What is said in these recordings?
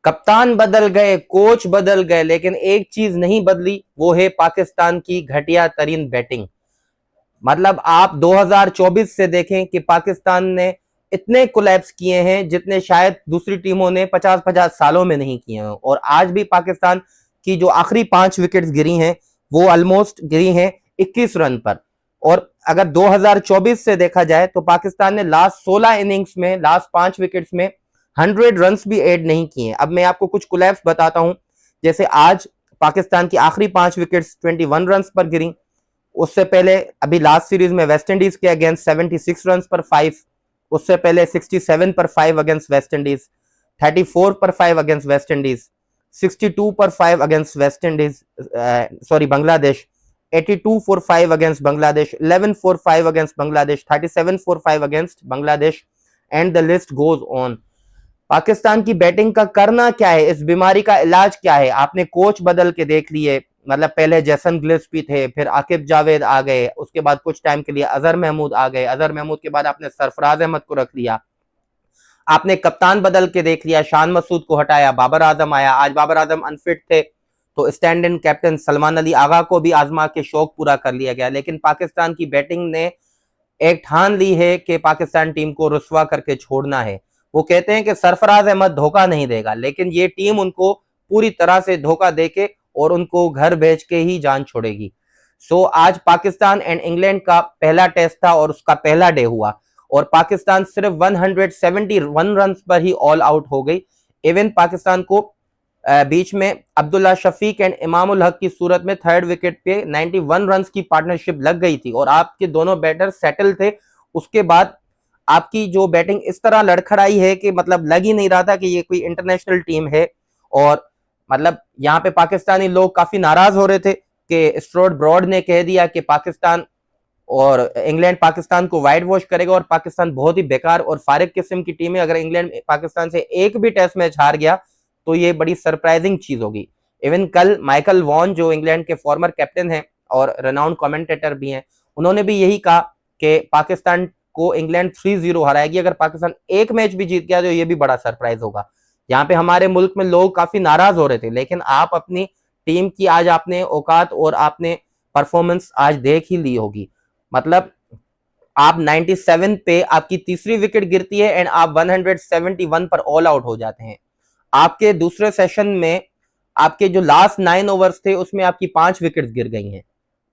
कप्तान बदल गए, कोच बदल गए, लेकिन एक चीज नहीं बदली, वो है पाकिस्तान की घटिया तरीन बैटिंग। मतलब आप 2024 से देखें कि पाकिस्तान ने इतने कोलैप्स किए हैं जितने शायद दूसरी टीमों ने 50-50 सालों में नहीं किए हैं। और आज भी पाकिस्तान की जो आखिरी 5 विकेट्स गिरी हैं वो ऑलमोस्ट गिरी हैं 21 रन पर। और अगर 2024 से देखा जाए तो पाकिस्तान ने लास्ट 16 इनिंग्स में, लास्ट 5 विकेट्स में 100 रन भी ऐड नहीं किए। अब मैं आपको कुछ कोलैप्स बताता हूं। जैसे आज पाकिस्तान की आखिरी 5 विकेट्स 21 रन पर गिरी। उससे पहले अभी लास्ट सीरीज में वेस्ट इंडीज के अगेंस्ट 76 रन पर 5, उससे पहले 67 पर 5 अगेंस्ट वेस्ट इंडीज, 34 पर 5 अगेंस्ट वेस्ट इंडीज, 62 पर 5 against West Indies, sorry Bangladesh, 82 for 5 against Bangladesh, 11 for 5 against Bangladesh, 37 for 5 against Bangladesh, and the list goes on. Pakistan की बैटिंग का करना क्या है, इस बीमारी का इलाज क्या है? आपने कोच बदल के देख लिए, मतलब पहले जैसन गिल्स्पी थे, फिर आकिब जावेद आ गए, उसके बाद कुछ टाइम के लिए अजहर महमूद आ गए, अजहर महमूद के बाद आपने सरफराज अहमद को रख लिया, आपने कप्तान बदल के देख लिया, शान मसूद को हटाया, बाबर आजम आया। आज बाबर आजम अनफिट थे तो stand in captain Salman Ali Agha को भी आजमा के शौक पूरा कर लिया गया। लेकिन पाकिस्तान की बैटिंग ने एक ठान ली है कि पाकिस्तान टीम को रुस्वा करके छोड़ना है। वो कहते हैं कि सरफराज अहमद धोखा नहीं देगा, लेकिन ये टीम उनको पूरी तरह से धोखा देके और उनको घर भेज के ही जान छोड़ेगी। सो आज पाकिस्तान एंड इंग्लैंड का पहला टेस्ट था और उसका पहला डे हुआ और पाकिस्तान सिर्फ 171 रन पर ही ऑल आउट हो गई। इवन पाकिस्तान को बीच में अब्दुल्ला शफीक एंड इमामुल हक की सूरत में थर्ड विकेट पे 91 रन की पार्टनरशिप लग गई थी और आपके दोनों बैटर सेटल थे। उसके बाद आपकी जो बैटिंग इस तरह लड़खड़ाई है कि मतलब लग ही नहीं रहा था कि ये कोई इंटरनेशनल टीम है। और मतलब यहाँ पे पाकिस्तानी लोग काफी नाराज हो रहे थे कि स्टुअर्ट ब्रॉड ने कह दिया कि पाकिस्तान और इंग्लैंड पाकिस्तान को वाइट वॉश करेगा और पाकिस्तान बहुत ही बेकार और फारिग किस्म की टीम है। अगर इंग्लैंड पाकिस्तान से एक भी टेस्ट मैच हार गया तो ये बड़ी सरप्राइजिंग चीज होगी। इवन कल माइकल वॉन जो इंग्लैंड के फॉर्मर कैप्टन हैं और रेनाउंड कमेंटेटर भी हैं, उन्होंने भी यही कहा कि पाकिस्तान को इंग्लैंड 3-0 हराएगी। अगर पाकिस्तान एक मैच भी जीत गया तो ये भी बड़ा सरप्राइज होगा। यहाँ पे हमारे मुल्क में लोग काफी नाराज हो रहे थे, लेकिन आप अपनी टीम की आज आपने औकात और आपने परफॉर्मेंस आज देख ही ली होगी। मतलब आप 97 पे आपकी तीसरी विकेट गिरती है एंड आप 171 पर ऑल आउट हो जाते हैं। आपके दूसरे सेशन में आपके जो लास्ट 9 ओवर्स थे उसमें आपकी 5 विकेट गिर गई हैं।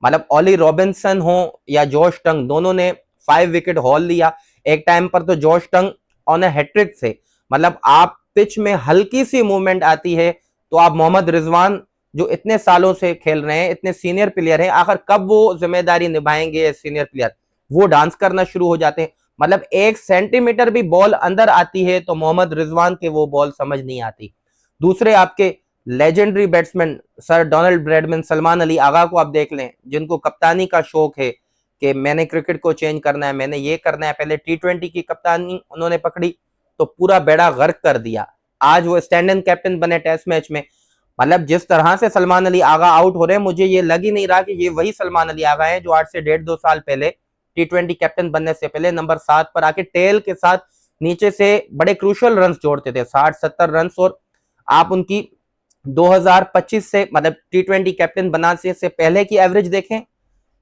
मतलब ऑली रॉबिन्सन हो या जॉश टंग, दोनों ने 5 विकेट हॉल लिया। एक टाइम पर तो Josh Tongue on a hattrick थे। मतलब आप पिच में हल्की सी मूवमेंट आती है तो आप मोहम्मद रिजवान जो इतने सालों से खेल रहे हैं, इतने सीनियर प्लेयर हैं, आखिर कब वो जिम्मेदारी निभाएंगे सीनियर प्लेयर, वो डांस करना शुरू हो जाते हैं। मतलब 1 सेंटीमीटर भी बॉल अंदर आती है तो मोहम्मद रिजवान के वो बॉल समझ नहीं आती। दूसरे आपके legendary batsman sir Donald Bradman, Salman Ali Agha को आप देख लें, जिनको कप्तानी का शौक है कि मैंने क्रिकेट को चेंज करना है, मैंने ये करना है। पहले T20 की कप्तानी उन्होंने पकड़ी तो पूरा बेड़ा गर्क कर दिया। आज वो स्टैंड इन कैप्टन बने टेस्ट मैच में। मतलब जिस तरह से सलमान अली आगा आउट हो रहे हैं, मुझे ये लग ही नहीं रहा कि ये वही सलमान अली आगा हैं जो आज से 1.5-2 साल पहले T20 कैप्टन बनने से पहले नंबर 7 पर आके टेल के साथ नीचे से बड़े क्रूशल रन जोड़ते थे, 60-70 रन। और आप उनकी 2025 से मतलब T20 कैप्टन बनाने से पहले की एवरेज देखें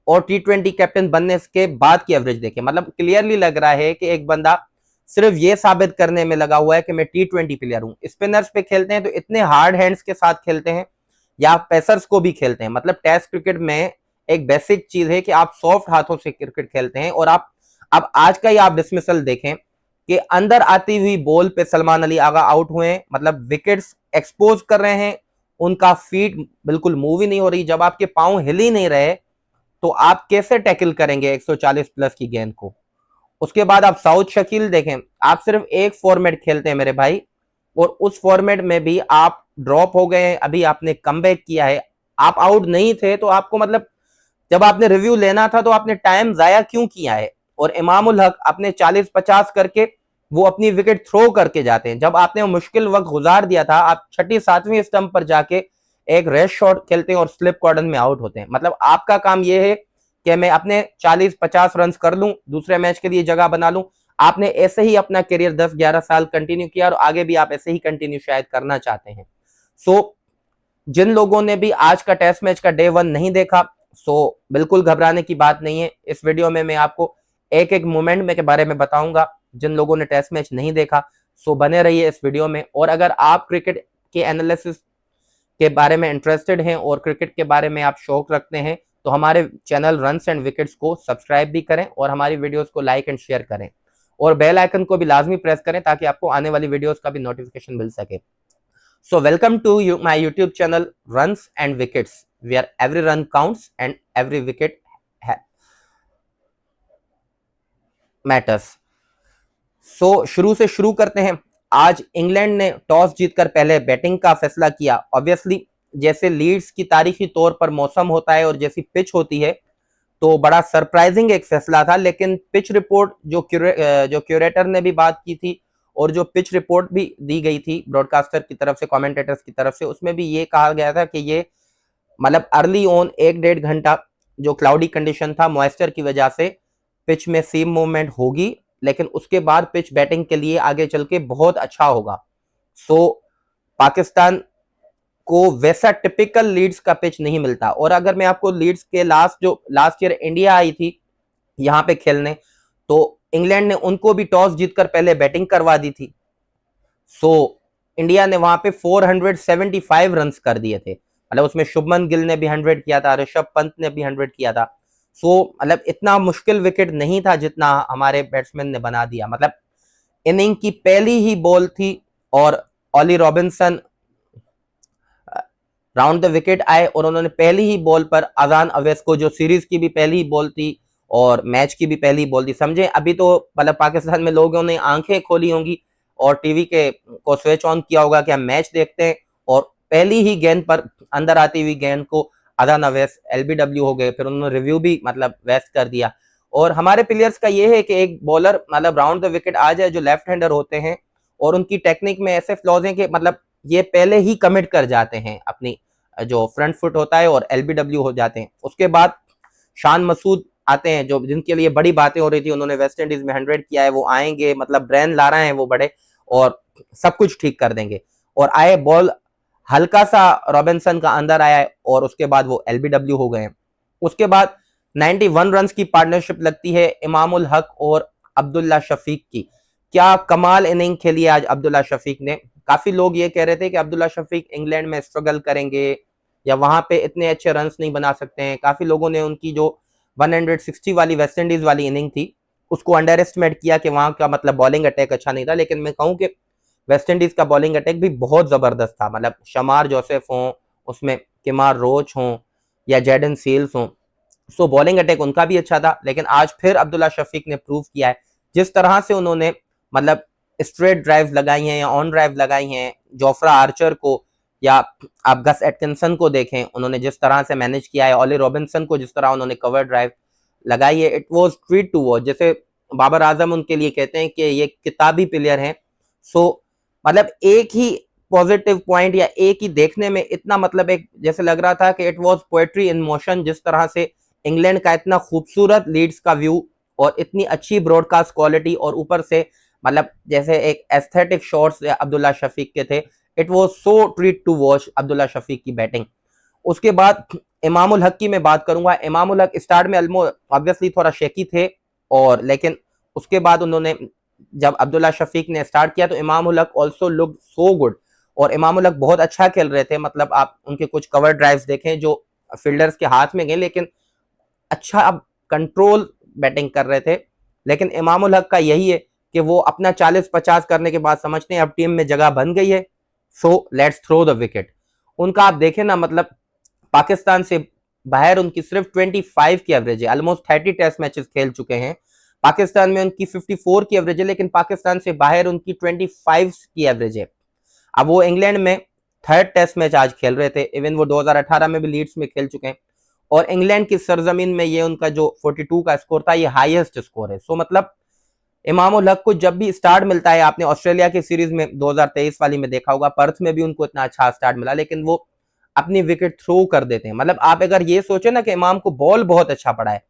और T20 कैप्टन बनने के बाद की एवरेज देखें। मतलब क्लियरली लग रहा है कि एक बंदा सिर्फ ये साबित करने में लगा हुआ है कि मैं T20 प्लेयर हूं। स्पिनर्स पे खेलते हैं तो इतने हार्ड हैंड्स के साथ खेलते हैं या पेसर्स को भी खेलते हैं। मतलब टेस्ट क्रिकेट में एक बेसिक चीज है कि आप सॉफ्ट हाथों से क्रिकेट खेलते हैं। और आप अब आज का ही आप डिसमिसल देखें कि अंदर आती हुई बॉल पे सलमान अली आगा आउट हुए, मतलब विकेट्स एक्सपोज कर रहे हैं, उनका फीट बिल्कुल मूव ही नहीं हो रही। जब आपके पांव हिल ही नहीं रहे तो आप कैसे टैकल करेंगे 140 प्लस की गेंद को? उसके बाद आप साउथ शकील देखें, आप सिर्फ एक फॉर्मेट खेलते हैं मेरे भाई, और उस फॉर्मेट में भी आप ड्रॉप हो गए हैं। अभी आपने कमबैक किया है, आप आउट नहीं थे तो आपको मतलब जब आपने रिव्यू लेना था तो आपने टाइम जाया क्यों किया है? और इमामुल हक अपने 40-50 करके वो अपनी विकेट थ्रो करके जाते हैं। जब आपने मुश्किल वक्त गुजार दिया था, आप 6ठी-7वीं स्टंप पर जाके एक रेस शॉट खेलते हैं और स्लिप कॉर्डन में आउट होते हैं। मतलब आपका काम यह है कि मैं अपने 40-50 रन कर लूं, दूसरे मैच के लिए जगह बना लूं। आपने ऐसे ही अपना करियर 10-11 साल कंटिन्यू किया और आगे भी आप ऐसे ही कंटिन्यू शायद करना चाहते हैं। सो जिन लोगों ने भी आज का टेस्ट मैच का डे 1 नहीं देखा, सो बिल्कुल घबराने की बात नहीं है। इस वीडियो में मैं आपको एक एक मोमेंट में के बारे में बताऊंगा। जिन लोगों ने टेस्ट मैच नहीं देखा, सो बने रहिए इस वीडियो में। और अगर आप क्रिकेट के एनालिसिस के बारे में इंटरेस्टेड हैं और क्रिकेट के बारे में आप शौक रखते हैं, तो हमारे चैनल रन्स एंड विकेट्स को सब्सक्राइब भी करें और हमारी वीडियोस को लाइक एंड शेयर करें और बेल आइकन को भी लाजमी प्रेस करें ताकि आपको आने वाली वीडियोस का भी नोटिफिकेशन मिल सके। So welcome to my YouTube channel Runs and Wickets, where every run counts and every wicket matters. So शुरू से शुरू करते हैं। आज इंग्लैंड ने टॉस जीतकर पहले बैटिंग का फैसला किया। ऑब्वियसली जैसे लीड्स की तारीखी तौर पर मौसम होता है और जैसी पिच होती है, तो बड़ा सरप्राइजिंग एक फैसला था। लेकिन पिच रिपोर्ट जो क्यूरेटर ने भी बात की थी और जो पिच रिपोर्ट भी दी गई थी ब्रॉडकास्टर की तरफ से, कमेंटेटर्स की तरफ से, उसमें भी ये कहा गया था कि ये मतलब अर्ली ऑन 1-1.5 घंटा जो क्लाउडी कंडीशन था, मॉइस्चर की वजह से पिच में सीम मूवमेंट होगी, लेकिन उसके बाद पिच बैटिंग के लिए आगे चल के बहुत अच्छा होगा। सो पाकिस्तान को वैसा टिपिकल लीड्स का पिच नहीं मिलता। और अगर मैं आपको लीड्स के लास्ट ईयर इंडिया आई थी यहाँ पे खेलने, तो इंग्लैंड ने उनको भी टॉस जीतकर पहले बैटिंग करवा दी थी। सो इंडिया ने वहां पे 475 रन्स कर दिए थे। मतलब उसमें शुभमन गिल ने भी 100 किया था, ऋषभ पंत ने भी 100 किया था। सो मतलब इतना मुश्किल विकेट नहीं था जितना हमारे बैट्समैन ने बना दिया। मतलब इनिंग की पहली ही बॉल थी और Ollie Robinson round the wicket आए और उन्होंने पहली ही बॉल पर अजान अवैस को, जो सीरीज की भी पहली ही बॉल थी और मैच की भी पहली बॉल थी, समझे। अभी तो मतलब पाकिस्तान में लोगों ने आंखें खोली होंगी और टीवी के को स्विच ऑन किया होगा कि हम मैच देखते हैं, और पहली ही गेंद पर अंदर आती हुई गेंद को अजान अवैस एलबीडब्ल्यू हो गए। फिर उन्होंने रिव्यू भी मतलब वेस्ट कर दिया। और हमारे प्लेयर्स का ये है कि एक बॉलर मतलब राउंड द विकेट आ जाए जो लेफ्ट हैंडर होते हैं, और उनकी टेक्निक में ऐसे फ्लॉज हैं कि मतलब ये पहले ही कमिट कर जाते हैं अपनी जो फ्रंट फुट होता है और एलबीडब्ल्यू हो जाते हैं। उसके बाद शान मसूद आते हैं, जो जिनके लिए बड़ी बातें हो रही थी, उन्होंने वेस्ट इंडीज में 100 किया है, वो आएंगे, मतलब ब्रेन ला रहे हैं वो बड़े, और सब कुछ ठीक कर देंगे। और आए, बॉल हल्का सा रॉबिन्सन का अंदर आया है और उसके बाद वो एलबीडब्ल्यू हो गए। उसके बाद 91 रन की पार्टनरशिप लगती है इमामुल हक और अब्दुल्ला शफीक की। क्या कमाल इनिंग खेली आज अब्दुल्ला शफीक ने। काफी लोग ये कह रहे थे कि अब्दुल्ला शफीक इंग्लैंड में स्ट्रगल करेंगे या वहां पे इतने अच्छे रन्स नहीं बना सकते हैं। काफी लोगों ने उनकी जो 160 वाली वेस्ट इंडीज वाली इनिंग थी उसको अंडर एस्टिमेट किया कि वहां का मतलब बॉलिंग अटैक अच्छा नहीं था। लेकिन मैं कहूं कि वेस्ट इंडीज का बॉलिंग अटैक भी बहुत जबरदस्त था। मतलब शमार जोसेफ हों, उसमें किमार रोच हों या जैडन सील्स हों, सो बॉलिंग अटैक उनका भी अच्छा था। लेकिन आज फिर अब्दुल्ला शफीक ने प्रूव किया है, जिस तरह से उन्होंने मतलब स्ट्रेट ड्राइव लगाई हैं या ऑन ड्राइव लगाई हैं जोफ्रा आर्चर को, या आप गस एटकिंसन को देखें, उन्होंने जिस तरह से मैनेज किया है, ऑली रॉबिन्सन को जिस तरह उन्होंने कवर ड्राइव लगाई है, it was treat to watch. जैसे बाबर आजम उनके लिए कहते हैं कि ये किताबी प्लेयर हैं। सो मतलब एक ही पॉजिटिव पॉइंट या एक ही देखने में इतना मतलब एक जैसे लग रहा था कि it was poetry in motion. जिस तरह से इंग्लैंड का इतना खूबसूरत लीड्स का व्यू और इतनी अच्छी ब्रॉडकास्ट क्वालिटी, और ऊपर से मतलब जैसे एक एस्थेटिक शॉट्स अब्दुल्ला शफीक के थे, it was so treat to watch Abdullah Shafique की बैटिंग। उसके बाद इमामुल हक की मैं बात करूंगा। इमामुल हक स्टार्ट में ऑब्वियसली थोड़ा शेकी थे, और लेकिन उसके बाद उन्होंने जब अब्दुल्ला शफीक ने स्टार्ट किया तो Imamul Haq also look so good, और इमामुल हक बहुत अच्छा खेल रहे थे। मतलब आप उनके कुछ कवर ड्राइव्स देखें जो फील्डर्स के हाथ में गए, लेकिन अच्छा अब कंट्रोल बैटिंग कर रहे थे। लेकिन इमामुल हक का यही है कि वो अपना 40-50 करने के बाद समझते हैं अब टीम में जगह बन गई है, so let's throw the wicket. उनका आप देखें ना, मतलब पाकिस्तान से बाहर उनकी सिर्फ 25 की एवरेज है। ऑलमोस्ट 30 टेस्ट मैचेस खेल चुके हैं। पाकिस्तान में उनकी 54 की एवरेज है, लेकिन पाकिस्तान से बाहर उनकी 25 की एवरेज है। अब वो इंग्लैंड में थर्ड टेस्ट मैच आज खेल रहे थे। इवन वो 2018 में भी लीड्स में खेल चुके हैं, और इंग्लैंड की सरजमीन में ये उनका जो 42 का स्कोर था, ये हाईएस्ट स्कोर है। सो मतलब इमामुल हक को जब भी स्टार्ट मिलता है, आपने ऑस्ट्रेलिया की सीरीज में 2023 वाली में देखा होगा, पर्थ में भी उनको इतना अच्छा स्टार्ट मिला, लेकिन वो अपनी विकेट थ्रो कर देते हैं। मतलब आप अगर ये सोचे ना कि इमाम को बॉल बहुत अच्छा पड़ा है,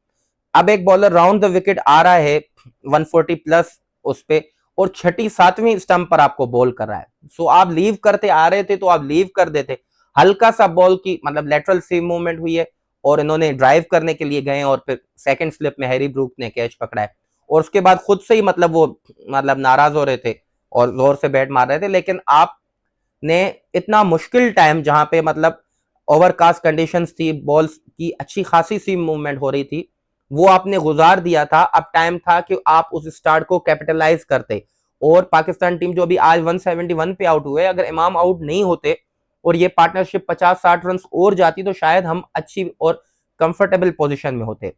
अब एक बॉलर राउंड द विकेट आ रहा है 140 प्लस उस पे, और छठी सातवीं स्टंप पर आपको बॉल कर रहा है। सो आप लीव करते आ रहे थे तो आप लीव कर देते, हल्का सा बॉल की मतलब लेटरल सीम मूवमेंट हुई है और इन्होंने ड्राइव करने के लिए गए और फिर सेकंड स्लिप में हैरी ब्रूक ने कैच पकड़ा है, और उसके बाद खुद से ही मतलब वो मतलब नाराज हो रहे थे और जोर से बैट मार रहे थे। लेकिन आपने इतना मुश्किल टाइम जहां पे मतलब ओवरकास्ट कंडीशंस थी, बॉल्स की अच्छी खासी सीम मूवमेंट हो रही थी, वो आपने गुजार दिया था। अब टाइम था कि आप उस स्टार्ट को कैपिटलाइज करते, और पाकिस्तान टीम जो अभी आज 171 पे आउट हुए, अगर इमाम आउट नहीं होते और ये पार्टनरशिप 50-60 रन और जाती तो शायद हम अच्छी और कंफर्टेबल पोजीशन में होते।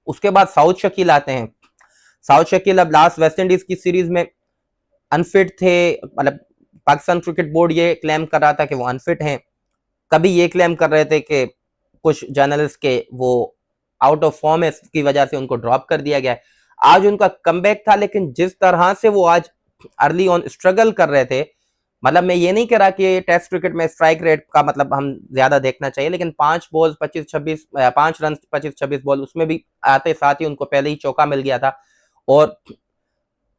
उसके बाद साउथ शकील आते हैं। साउथ शकील अब लास्ट वेस्ट इंडीज की सीरीज में अनफिट थे, मतलब पाकिस्तान क्रिकेट बोर्ड ये क्लेम कर रहा था कि वो अनफिट हैं, कभी ये क्लेम कर रहे थे कि कुछ जर्नलिस्ट के वो आउट ऑफ फॉर्म है की वजह से उनको ड्रॉप कर दिया गया है। आज उनका कमबैक था, लेकिन जिस तरह से वो आज अर्ली ऑन स्ट्रगल कर रहे थे, मतलब मैं ये नहीं कह रहा कि टेस्ट क्रिकेट में स्ट्राइक रेट का मतलब हम ज्यादा देखना चाहिए, लेकिन 5 बॉल 25-26 5 रन 25-26 बॉल उसमें भी आते साथ ही उनको पहले ही चौका मिल गया था। और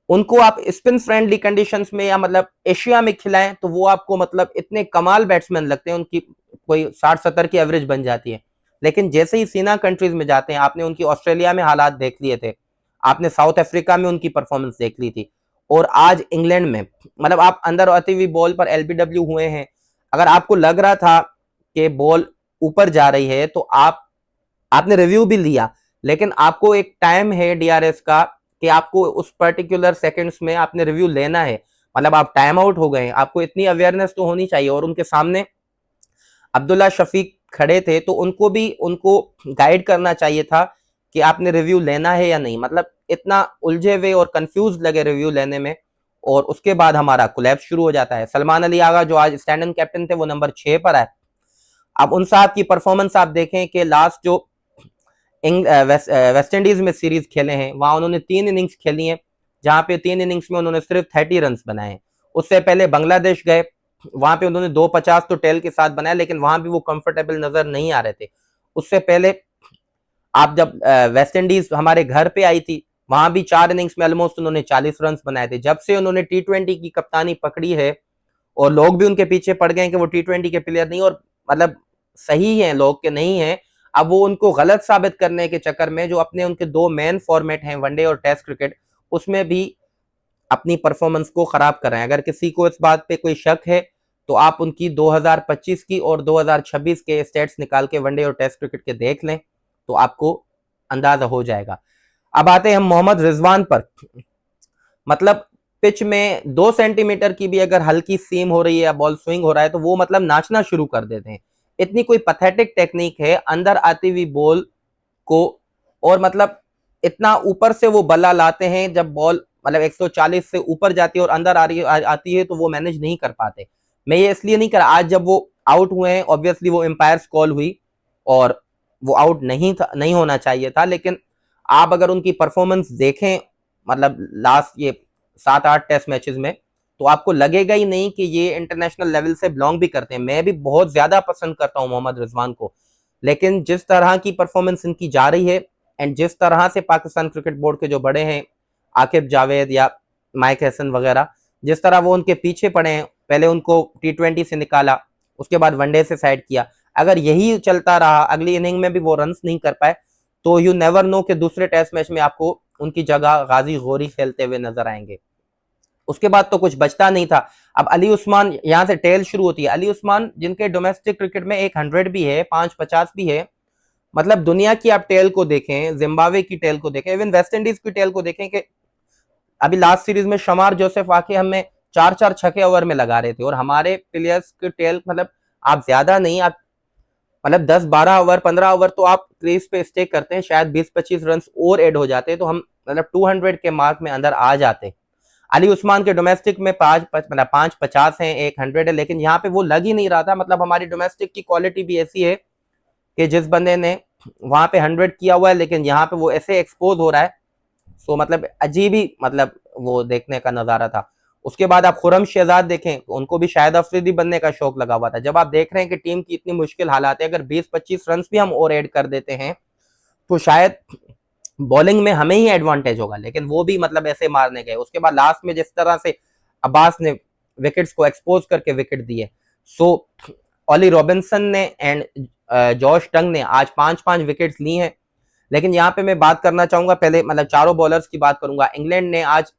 उनको आप स्पिन फ्रेंडली कंडीशंस में या मतलब एशिया में खिलाएं तो वो आपको मतलब इतने कमाल बैट्समैन लगते हैं, उनकी कोई 60-70 की एवरेज बन जाती है। लेकिन जैसे ही सीना कंट्रीज में जाते हैं, आपने उनकी ऑस्ट्रेलिया में हालात देख लिए थे, आपने साउथ अफ्रीका में उनकी परफॉर्मेंस देख ली थी, और आज इंग्लैंड में मतलब आप अंदर आती हुई बॉल पर एलबीडब्ल्यू हुए हैं। अगर आपको लग रहा था कि बॉल ऊपर जा रही है तो आपने रिव्यू भी लिया, लेकिन आपको एक टाइम है डीआरएस का कि आपको उस पर्टिकुलर सेकंड्स में आपने रिव्यू लेना है। मतलब आप टाइम आउट हो गए, आपको इतनी अवेयरनेस तो होनी चाहिए। और उनके सामने अब्दुल्ला शफीक खड़े थे तो उनको गाइड करना चाहिए था कि आपने रिव्यू लेना है या नहीं। मतलब इतना उलझे हुए और कंफ्यूज लगे रिव्यू लेने में, और उसके बाद हमारा कोलैप्स शुरू हो जाता है। सलमान अली आगा जो आज स्टैंड कैप्टन थे वो नंबर 6 पर आए। अब उन साहब की परफॉर्मेंस आप देखें कि लास्ट जो वेस्ट इंडीज में सीरीज खेले हैं वहां उन्होंने 3 इनिंग्स खेली हैं, जहां पे 3 इनिंग्स में उन्होंने सिर्फ 30 रन बनाए। उससे पहले बांग्लादेश गए, वहां पे उन्होंने 250 तो टेल के साथ बनाया, लेकिन वहां भी वो कंफर्टेबल नजर नहीं आ रहे थे। उससे पहले आप जब वेस्ट इंडीज हमारे घर पे आई थी, वहां भी 4 इनिंग्स में ऑलमोस्ट उन्होंने 40 रन बनाए थे। जब से उन्होंने T20 की कप्तानी पकड़ी है, और लोग भी उनके पीछे पड़ गए कि वो T20 के प्लेयर नहीं, और मतलब सही है लोग के नहीं है, अब वो उनको गलत साबित करने के चक्कर में जो अपने उनके 2 मेन फॉर्मेट हैं वनडे और टेस्ट क्रिकेट, उसमें भी अपनी परफॉर्मेंस को खराब कर रहे हैं। अगर किसी को इस बात पे कोई शक है तो आप उनकी 2025 की और 2026 के स्टेट्स निकाल के वनडे और टेस्ट क्रिकेट के देख लें तो आपको अंदाजा हो जाएगा। अब आते हैं हम मोहम्मद रिजवान पर। मतलब पिच में 2 सेंटीमीटर की भी अगर हल्की सीम हो रही है या बॉल स्विंग हो रहा है तो वो मतलब नाचना शुरू कर देते हैं। इतनी कोई पैथेटिक टेक्निक है अंदर आती हुई बॉल को, और मतलब इतना ऊपर से वो बल्ला लाते हैं जब बॉल मतलब 140 से ऊपर जाती है और अंदर आती है तो वो मैनेज नहीं कर पाते। मैं ये इसलिए नहीं कर, आज जब वो आउट हुए हैं ऑब्वियसली वो एम्पायर्स कॉल हुई और वो आउट नहीं था, नहीं होना चाहिए था, लेकिन आप अगर उनकी परफॉर्मेंस देखें मतलब लास्ट ये 7-8 टेस्ट मैचेस में, तो आपको लगेगा ही नहीं कि ये इंटरनेशनल लेवल से बिलोंग भी करते हैं। मैं भी बहुत ज्यादा पसंद करता हूं मोहम्मद रिजवान को, लेकिन जिस तरह की परफॉर्मेंस इनकी जा रही है एंड जिस तरह से पाकिस्तान क्रिकेट बोर्ड के जो बड़े हैं आकिब जावेद या माइक हसन वगैरह, जिस तरह वो उनके पीछे पड़े हैं, पहले उनको T20 से निकाला, उसके बाद वनडे से साइड किया, अगर यही चलता रहा अगली इनिंग में भी वो रन नहीं कर पाए तो यू नेवर नो कि दूसरे टेस्ट मैच में आपको उनकी जगह गाजी गौरी खेलते हुए नजर आएंगे। उसके बाद तो कुछ बचता नहीं था। अब अली उस्मान, यहां से टेल शुरू होती है। अली उस्मान जिनके डोमेस्टिक क्रिकेट में 100 भी है, 550 भी है, मतलब दुनिया की आप टेल को देखें, जिम्बाब्वे की टेल को देखें, इवन वेस्ट इंडीज की टेल को देखें कि अभी लास्ट सीरीज में शमार जोसेफ आके हमें 4-4 छक्के ओवर में लगा रहे थे, और हमारे प्लेयर्स की टेल मतलब आप ज्यादा नहीं, आप मतलब 10-12 ओवर 15 ओवर तो आप क्रीज पे स्टे करते हैं, शायद 20-25 रन और ऐड हो जाते हैं तो हम मतलब 200 के मार्क में अंदर आ जाते। अली उस्मान के डोमेस्टिक में 550 है, 100 है, लेकिन यहाँ पे वो लग ही नहीं रहा था। मतलब हमारी डोमेस्टिक की क्वालिटी भी ऐसी है कि जिस बंदे ने वहां पे 100 किया हुआ है लेकिन यहाँ पे वो ऐसे एक्सपोज हो रहा है, सो मतलब अजीब ही मतलब वो देखने का नजारा था। उसके बाद आप खुरम शहजाद देखें, उनको भी शायद अफरीदी बनने का शौक लगा हुआ था। जब आप देख रहे हैं कि टीम की इतनी मुश्किल हालात है, अगर 20-25 रन भी हम और ऐड कर देते हैं तो शायद बॉलिंग में हमें ही एडवांटेज होगा, लेकिन वो भी मतलब ऐसे मारने गए। उसके बाद लास्ट में जिस तरह से अब्बास ने विकेट्स को एक्सपोज करके विकेट दिए, सो ऑली रॉबिन्सन ने एंड जॉश टंग ने आज 5-5 विकेट्स ली हैं। लेकिन यहाँ पे मैं बात करना चाहूंगा, पहले मतलब चारों बॉलर्स की बात करूंगा। इंग्लैंड ने आज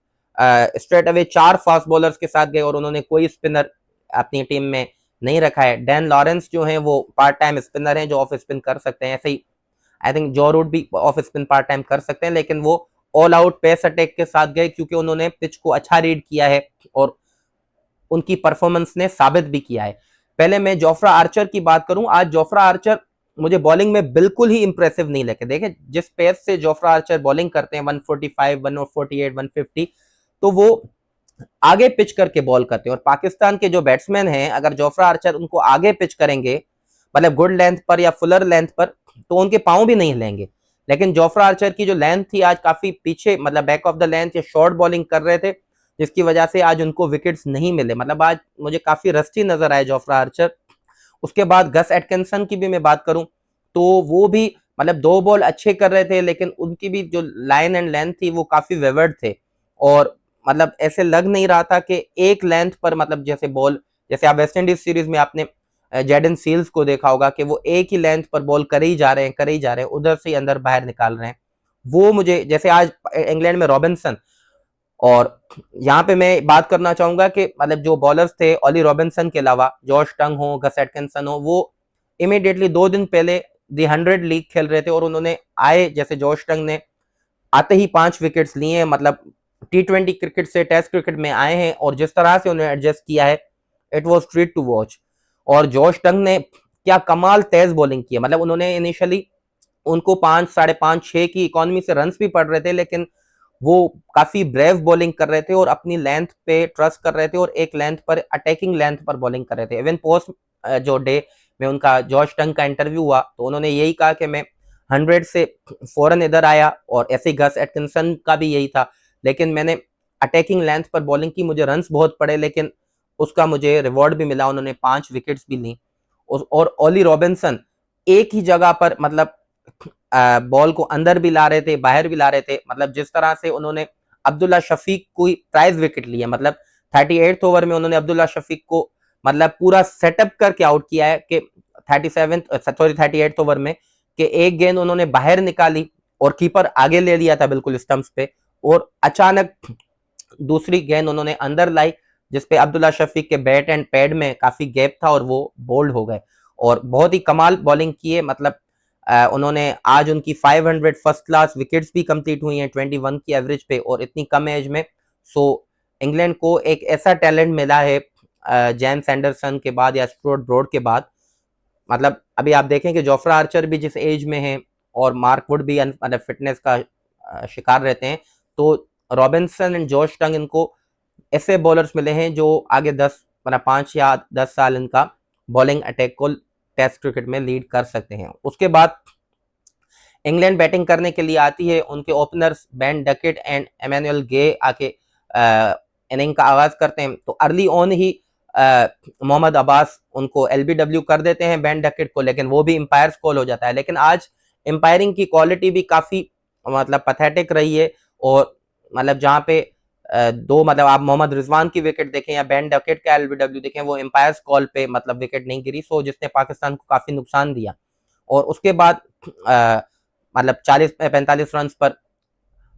स्ट्रेट अवे 4 फास्ट बॉलर्स के साथ गए और उन्होंने कोई स्पिनर अपनी टीम में नहीं रखा है। डैन लॉरेंस जो है वो पार्ट टाइम स्पिनर हैं जो ऑफ स्पिन कर सकते हैं, ऐसे ही आई थिंक जॉ रूट भी ऑफ स्पिन पार्ट टाइम कर सकते हैं, लेकिन वो ऑल आउट पेस अटैक के साथ गए क्योंकि उन्होंने पिच को अच्छा रीड किया है और उनकी परफॉर्मेंस ने साबित भी किया है। पहले मैं जोफ्रा आर्चर की बात करूं, आज जोफ्रा आर्चर मुझे बॉलिंग में बिल्कुल ही इंप्रेसिव नहीं लगे। देखें जिस पेस से जोफ्रा आर्चर बॉलिंग करते हैं 145, 148, 150, तो वो आगे पिच करके बॉल करते हैं। और पाकिस्तान के जो बैट्समैन हैं, अगर जोफ्रा आर्चर उनको आगे पिच करेंगे मतलब गुड लेंथ पर या फुलर लेंथ पर, तो उनके पांव भी नहीं हिलेंगे। लेकिन जोफ्रा आर्चर की जो लेंथ थी आज काफी पीछे, मतलब बैक ऑफ द लेंथ या शॉर्ट बॉलिंग कर रहे थे, जिसकी वजह से आज उनको विकेट्स नहीं मिले। मतलब आज मुझे काफी रस्टी नजर आए जोफ्रा आर्चर। उसके बाद गस एटकिंसन की भी मैं बात करूं तो वो भी मतलब 2 बॉल अच्छे कर रहे थे, लेकिन उनकी भी जो लाइन एंड लेंथ थी वो काफी वेवर्ड थे और मतलब ऐसे लग नहीं रहा था कि एक लेंथ पर, मतलब जैसे बॉल, जैसे आप वेस्ट इंडीज सीरीज में आपने जेडन सील्स को देखा होगा कि वो एक ही लेंथ पर बॉल करे ही जा रहे हैं, करे ही जा रहे हैं, उधर से अंदर बाहर निकाल रहे हैं। वो मुझे, जैसे आज इंग्लैंड में रॉबिन्सन, और यहाँ पे मैं बात करना चाहूंगा कि मतलब जो बॉलर्स थे ऑली रॉबिन्सन के अलावा, जॉश टंग हो, गस एटकिंसन हो, वो इमीडिएटली 2 दिन पहले दी 100 लीग खेल रहे थे और उन्होंने आए, जैसे जॉश टंग ने आते ही 5 विकेट्स लिए, मतलब T20 क्रिकेट से टेस्ट क्रिकेट में आए हैं और जिस तरह से उन्होंने एडजस्ट किया है, it was treat to watch. और जॉश टंग ने क्या कमाल तेज बॉलिंग की है। मतलब उन्होंने इनिशियली उनको 5, 5.5, 6 की इकोनॉमी से रन्स भी पड़ रहे थे, लेकिन वो काफी ब्रेव बॉलिंग कर रहे थे और अपनी लेंथ पे ट्रस्ट कर रहे थे और एक लेंथ पर, अटैकिंग लेंथ पर बॉलिंग कर रहे थे। इवन पोस्ट जो डे में उनका जॉश टंग का इंटरव्यू हुआ तो उन्होंने यही कहा कि मैं 100 से फौरन इधर आया, और ऐसे गस एटकिंसन का भी यही था, लेकिन मैंने अटैकिंग लेंथ पर बॉलिंग की, मुझे रन्स बहुत पड़े, लेकिन उसका मुझे रिवॉर्ड भी मिला, उन्होंने 5 विकेट्स भी ली। और ऑली रॉबिन्सन एक ही जगह पर मतलब बॉल को अंदर भी ला रहे थे, बाहर भी ला रहे थे। मतलब जिस तरह से उन्होंने अब्दुल्ला शफीक को प्राइज विकेट लिया, मतलब 38 ओवर में उन्होंने अब्दुल्ला शफीक को मतलब पूरा सेटअप करके आउट किया है कि 38 ओवर में, कि एक गेंद उन्होंने बाहर निकाली और कीपर आगे ले लिया था बिल्कुल स्टंप्स पे, और अचानक दूसरी गेंद उन्होंने अंदर लाई जिसपे अब्दुल्ला शफीक के बैट एंड पैड में काफी गैप था और वो बोल्ड हो गए और बहुत ही कमाल बॉलिंग की है। मतलब उन्होंने आज उनकी 500 फर्स्ट क्लास विकेट्स भी कंप्लीट हुई हैं 21 की एवरेज पे और इतनी कम एज में। सो इंग्लैंड को एक ऐसा टैलेंट मिला है जेम्स एंडरसन के बाद या स्टुअर्ट ब्रॉड के बाद। मतलब अभी आप देखें कि जोफ्रा आर्चर भी जिस एज में है और मार्क वुड भी मतलब फिटनेस का शिकार रहते हैं, तो रॉबिन्सन एंड जॉश टंग, इनको ऐसे बॉलर्स मिले हैं जो आगे 10 मतलब 5 या 10 साल इनका बॉलिंग अटैक को टेस्ट क्रिकेट में लीड कर सकते हैं। उसके बाद इंग्लैंड बैटिंग करने के लिए आती है, उनके ओपनर्स बेन डकेट एंड एमेनुअल गे आके इनिंग का आगाज करते हैं। तो अर्ली ऑन ही मोहम्मद अब्बास उनको एलबीडब्ल्यू कर देते हैं बेन डकेट को, लेकिन वो भी एम्पायर्स कॉल हो जाता है। लेकिन आज एम्पायरिंग की क्वालिटी भी काफी मतलब पैथेटिक रही है और मतलब जहाँ पे दो, मतलब आप मोहम्मद रिजवान की विकेट देखें या बेन डकेट का एलबीडब्ल्यू देखें, वो एम्पायर्स कॉल पे मतलब विकेट नहीं गिरी, सो जिसने पाकिस्तान को काफी नुकसान दिया। और उसके बाद मतलब 40-45 रन पर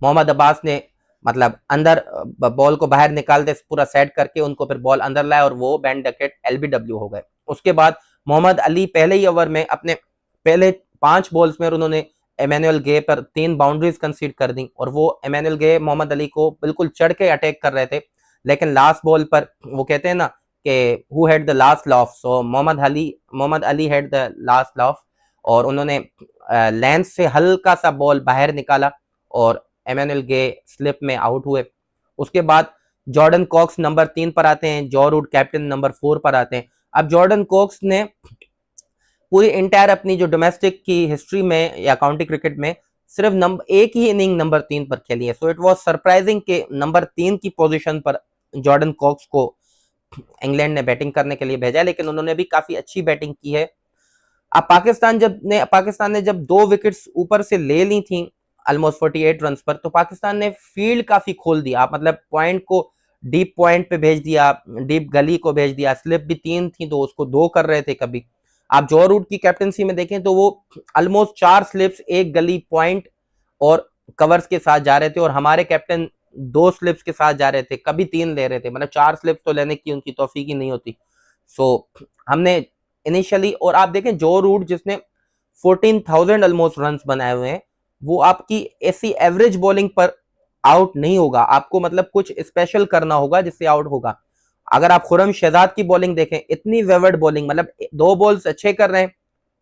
मोहम्मद अब्बास ने मतलब अंदर बॉल को बाहर निकालते पूरा सेट करके उनको फिर बॉल अंदर लाया और वो बेन डकेट एलबीडब्ल्यू हो गए। उसके बाद मोहम्मद अली पहले ही ओवर में अपने पहले 5 बॉल्स में उन्होंने एमेनुअल गे पर 3 बाउंड्रीज कंसीड कर दी और वो एमेनुअल गे मोहम्मद अली को बिल्कुल चढ़ के अटैक कर रहे थे, लेकिन लास्ट बॉल पर वो कहते हैं ना कि who had the last laugh, so Mohammad Ali had the last laugh और उन्होंने लेंथ से हल्का सा बॉल बाहर निकाला और एमेनुअल गे स्लिप में आउट हुए। उसके बाद जॉर्डन कॉक्स नंबर 3 पर आते हैं, जॉ रूट कैप्टन नंबर 4 पर आते हैं। अब जॉर्डन कॉक्स ने पूरी इंटायर अपनी जो डोमेस्टिक की हिस्ट्री में या काउंटी क्रिकेट में सिर्फ एक ही इनिंग नंबर 3 पर खेली है। सो इट वाज सरप्राइजिंग के नंबर 3 की पोजीशन पर जॉर्डन कॉक्स को इंग्लैंड ने बैटिंग करने के लिए भेजा, लेकिन उन्होंने भी काफी अच्छी बैटिंग की है। अब पाकिस्तान ने जब 2 विकेट्स ऊपर से ले ली थी, ऑलमोस्ट 48 रन पर। तो पाकिस्तान ने फील्ड काफी खोल दिया, आप मतलब पॉइंट को डीप पॉइंट पे भेज दिया, डीप गली को भेज दिया, स्लिप भी 3 थी तो उसको 2 कर रहे थे। कभी आप जॉ रूट की कैप्टनसी में देखें तो वो ऑलमोस्ट 4 स्लिप्स, 1 गली, पॉइंट और कवर्स के साथ जा रहे थे, और हमारे कैप्टन 2 स्लिप्स के साथ जा रहे थे, कभी 3 ले रहे थे, मतलब 4 स्लिप्स तो लेने की उनकी तौफीक ही नहीं होती। सो हमने इनिशियली, और आप देखें जॉ रूट जिसने 14,000 ऑलमोस्ट रन बनाए हुए हैं, वो आपकी ऐसी एवरेज बॉलिंग पर आउट नहीं होगा, आपको मतलब कुछ स्पेशल करना होगा जिससे आउट होगा। अगर आप खुरम शहजाद की बॉलिंग देखें, इतनी वेवर्ड बॉलिंग, मतलब 2 बॉल्स अच्छे कर रहे हैं,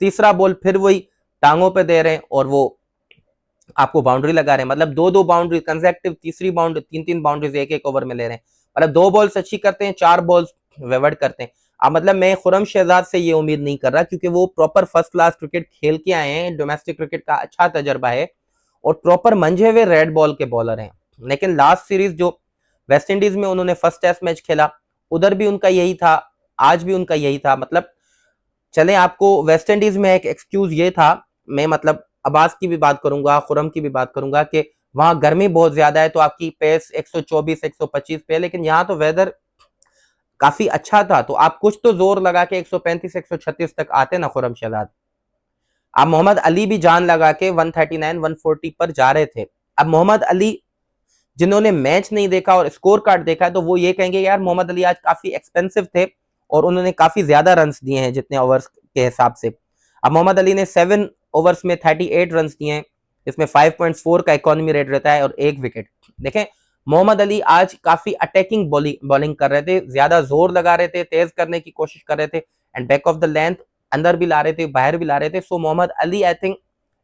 तीसरा बॉल फिर वही टांगों पे दे रहे हैं और वो आपको बाउंड्री लगा रहे हैं, मतलब 2-2 बाउंड्री कंसेक्टिव, तीसरी बाउंड्री, 3-3 बाउंड्रीज एक ओवर में ले रहे हैं, मतलब 2 बॉल्स अच्छी करते हैं, 4 बॉल्स वेवर्ड करते हैं। अब मतलब मैं खुरम शहजाद से ये उम्मीद नहीं कर रहा, क्योंकि वो प्रॉपर फर्स्ट क्लास क्रिकेट खेल के आए हैं, डोमेस्टिक क्रिकेट का अच्छा तजर्बा है और प्रॉपर मंझे हुए रेड बॉल के बॉलर हैं। लेकिन लास्ट सीरीज जो वेस्ट इंडीज में उन्होंने फर्स्ट टेस्ट मैच खेला, उधर भी उनका यही था, आज भी उनका यही था। मतलब चले, आपको वेस्ट इंडीज में एक एक्सक्यूज ये था, मैं मतलब अब्बास की भी बात करूंगा, खुरम की भी बात करूंगा, कि वहां गर्मी बहुत ज्यादा है तो आपकी पेस 124 125 पे, लेकिन यहाँ तो वेदर काफी अच्छा था, तो आप कुछ तो जोर लगा के 135 136 तक आते ना खुरम शहजाद। अब मोहम्मद अली भी जान लगा के 139 140 पर जा रहे थे। अब मोहम्मद अली, जिन्होंने मैच नहीं देखा और स्कोर कार्ड देखा है, तो वो ये कहेंगे यार मोहम्मद अली आज काफी एक्सपेंसिव थे और उन्होंने काफी ज्यादा रन्स दिए हैं जितने ओवर्स के हिसाब से। अब मोहम्मद अली ने 7 ओवर्स में 38 रन्स दिए हैं, इसमें 5.4 का इकोनॉमी रेट रहता है और 1 विकेट। देखें मोहम्मद अली आज काफी अटैकिंग बॉलिंग कर रहे थे, ज्यादा जोर लगा रहे थे, तेज करने की कोशिश कर रहे थे, and back of the length अंदर भी ला रहे थे, बाहर भी ला रहे थे। सो मोहम्मद अली आई थिंक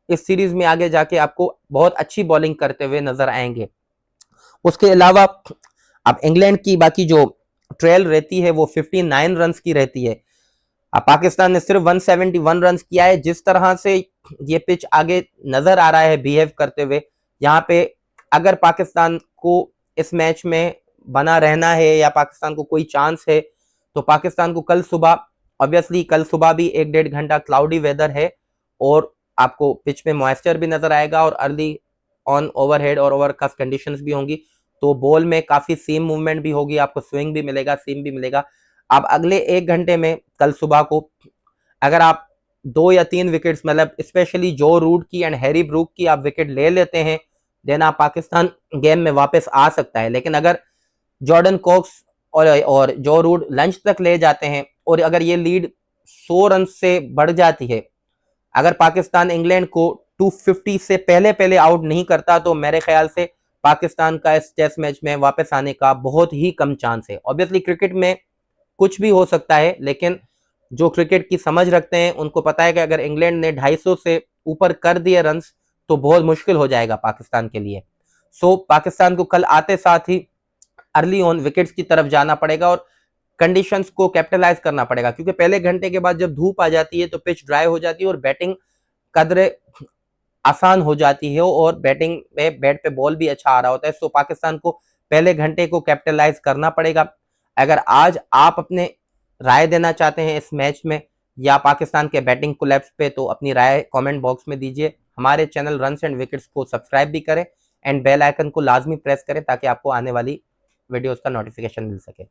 इस सीरीज में आगे जाके आपको बहुत अच्छी बॉलिंग करते हुए नजर आएंगे। उसके अलावा अब इंग्लैंड की बाकी जो ट्रेल रहती है वो 59 रन की रहती है। अब पाकिस्तान ने सिर्फ 171 रन किया है। जिस तरह से ये पिच आगे नजर आ रहा है बिहेव करते हुए, यहाँ पे अगर पाकिस्तान को इस मैच में बना रहना है या पाकिस्तान को कोई चांस है, तो पाकिस्तान को कल सुबह, ऑब्वियसली कल सुबह भी 1-1.5 घंटा क्लाउडी वेदर है और आपको पिच में मॉइस्चर भी नजर आएगा और अर्ली ऑन ओवरहेड और ओवरकास्ट कंडीशंस भी होंगी, तो बॉल में काफी सीम मूवमेंट भी होगी, आपको स्विंग भी मिलेगा, सीम भी मिलेगा। अब अगले 1 घंटे में कल सुबह को अगर आप 2 या 3 विकेट्स, मतलब स्पेशली जो रूट की एंड हैरी ब्रूक की आप विकेट ले लेते हैं, देन आप पाकिस्तान गेम में वापस आ सकता है। लेकिन अगर जॉर्डन कॉक्स और जो रूट लंच तक ले जाते हैं और अगर ये लीड 100 रन से बढ़ जाती है, अगर पाकिस्तान इंग्लैंड को 250 से पहले पहले आउट नहीं करता, तो मेरे ख्याल से पाकिस्तान का इस टेस्ट मैच में वापस आने का बहुत ही कम चांस है। ऑब्वियसली क्रिकेट में कुछ भी हो सकता है, लेकिन जो क्रिकेट की समझ रखते हैं उनको पता है कि अगर इंग्लैंड ने 250 से ऊपर कर दिए रन तो बहुत मुश्किल हो जाएगा पाकिस्तान के लिए। सो पाकिस्तान को कल आते साथ ही अर्ली ऑन विकेट्स की तरफ जाना पड़ेगा और कंडीशंस को कैपिटलाइज करना पड़ेगा, क्योंकि पहले घंटे के बाद जब धूप आ जाती है तो पिच ड्राई हो जाती है और बैटिंग कदरे आसान हो जाती है और बैटिंग में बैट पे बॉल भी अच्छा आ रहा होता है। सो पाकिस्तान को पहले घंटे को कैपिटलाइज करना पड़ेगा। अगर आज आप अपने राय देना चाहते हैं इस मैच में या पाकिस्तान के बैटिंग कोलैप्स पे, तो अपनी राय कमेंट बॉक्स में दीजिए। हमारे चैनल रन्स एंड विकेट्स को सब्सक्राइब भी करें एंड बेल आइकन को लाजमी प्रेस करें ताकि आपको आने वाली वीडियोस का नोटिफिकेशन मिल सके।